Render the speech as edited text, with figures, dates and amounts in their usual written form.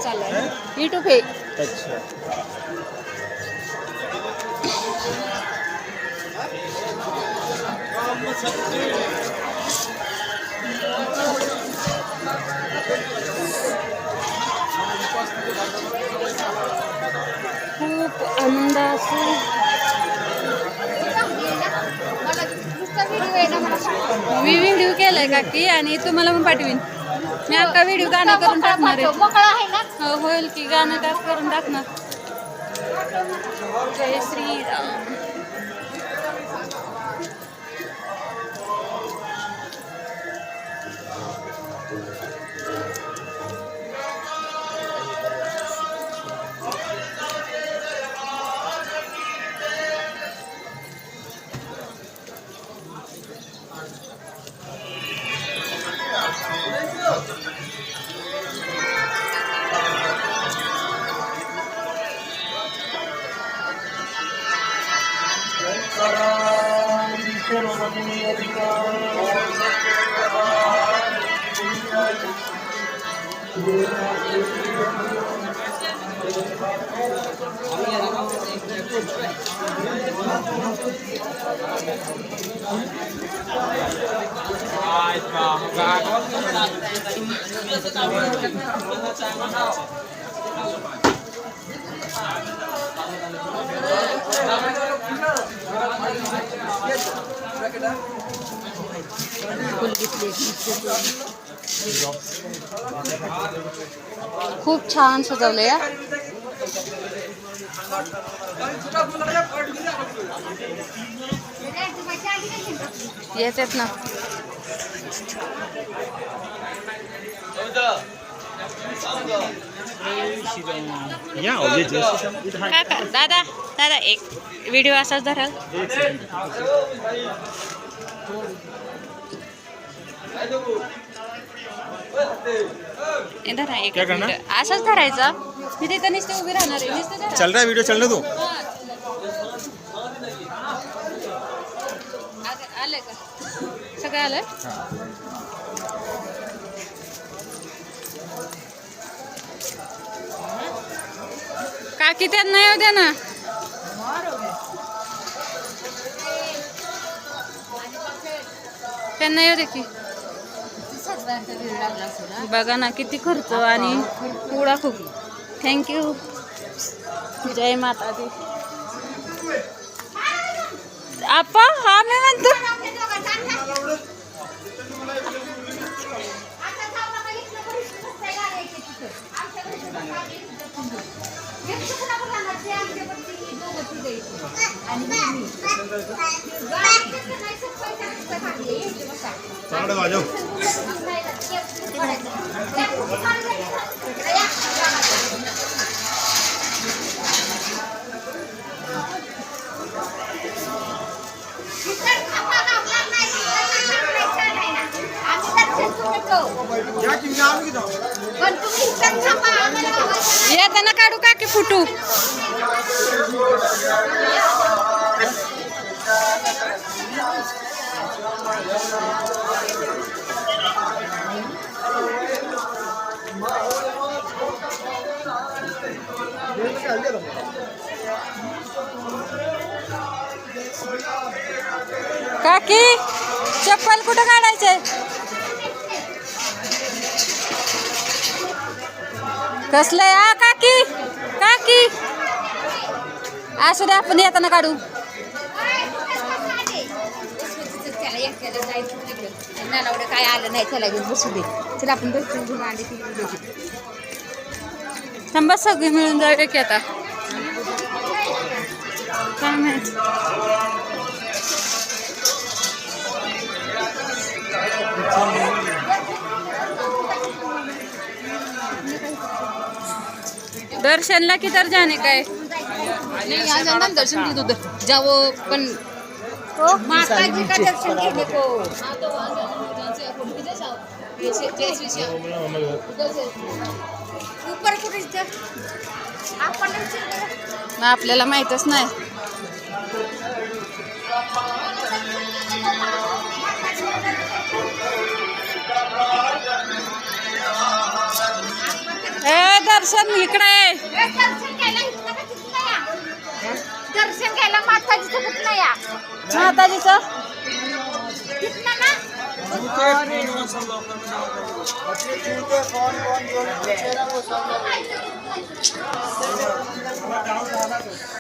चालू आहे यूट्यूब हे. अच्छा खूप आनंद असतो. मी व्हिडिओ केलाय काकी आणि तुम्हाला पण पाठवीन. मी अख्खा व्हिडिओ गाणं करून टाकणार आहे. हो होईल की गाणं करून टाकणार. जय श्रीराम. खूप छान सजवलंय. येतात ना काका. दादा दादा एक व्हिडिओ असाच धराल. धरा एक असाच धरायचा. मी तिथं नुसते उभी राहणार आहे. चल रहा है वीडियो चलने दो. आलंय का सगळं आलंय. काकी त्यांना येऊ द्या ना. त्यांना येऊ दे की. बघा ना किती खर्च आणि पुढा खूप. थँक्यू. जय माता दी. आपा हा मी म्हणतो येताना काढू काकी फुटू. काकी चप्पल कुठं काढायचंय. कसलंय हा काकी. काकी असू दे आपण येताना काढू. काय आलं नाही चला बसू दे. चला आपण थांबा सगळी मिळून जाऊया की आता. काय माहित दर्शनला किधर जाने का है. नहीं आज अंदर दर्शन के उधर जाओ पण माता जी का दर्शन करने को. ऊपर कुठे आपल्याला माहितच नाही. ए दर्शन इकडे दर्शन घ्यायला माताजीचं कुठलं या माताजीचं ना